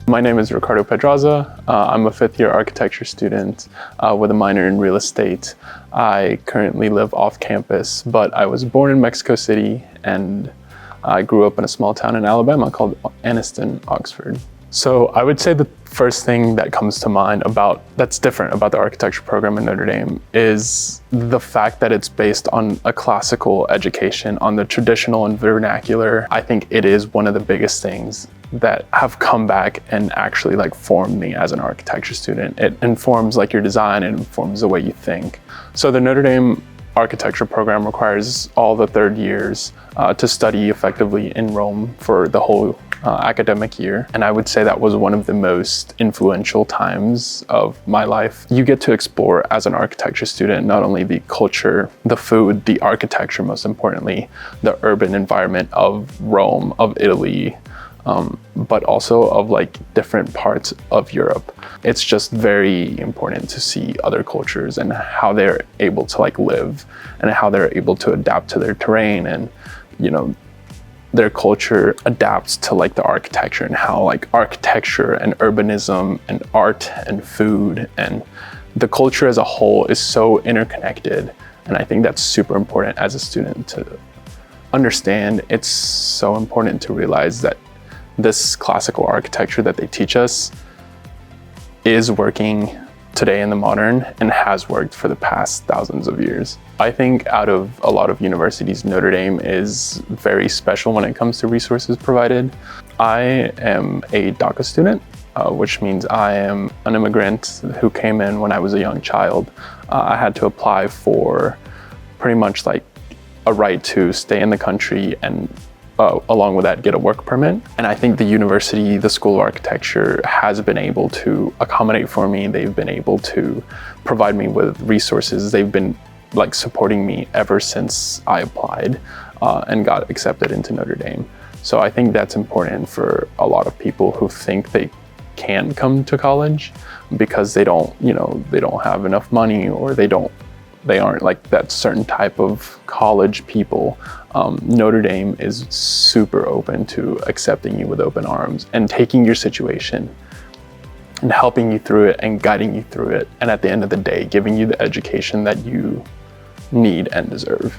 My name is Ricardo Pedraza. I'm a fifth-year architecture student with a minor in real estate. I currently live off campus, but I was born in Mexico City and I grew up in a small town in Alabama called Anniston, Oxford. So I would say the first thing that comes to mind that's different about the architecture program in Notre Dame is the fact that it's based on a classical education, on the traditional and vernacular. I think it is one of the biggest things that have come back and actually formed me as an architecture student. It informs your design, it informs the way you think. So the Notre Dame architecture program requires all the third years to study effectively in Rome for the whole academic year. And I would say that was one of the most influential times of my life. You get to explore as an architecture student, not only the culture, the food, the architecture, most importantly, the urban environment of Rome, of Italy, but also of different parts of Europe. It's just very important to see other cultures and how they're able to live and how they're able to adapt to their terrain, and their culture adapts to the architecture, and how architecture and urbanism and art and food and the culture as a whole is so interconnected. And I think that's super important as a student to understand. It's so important to realize that this classical architecture that they teach us is working today in the modern and has worked for the past thousands of years. I think out of a lot of universities, Notre Dame is very special when it comes to resources provided. I am a DACA student, which means I am an immigrant who came in when I was a young child. I had to apply for pretty much a right to stay in the country and along with that, get a work permit. And I think the university, the School of Architecture, has been able to accommodate for me. They've been able to provide me with resources. They've been supporting me ever since I applied and got accepted into Notre Dame. So I think that's important for a lot of people who think they can come to college because they don't have enough money, or they aren't that certain type of college people. Notre Dame is super open to accepting you with open arms and taking your situation and helping you through it and guiding you through it. And at the end of the day, giving you the education that you need and deserve.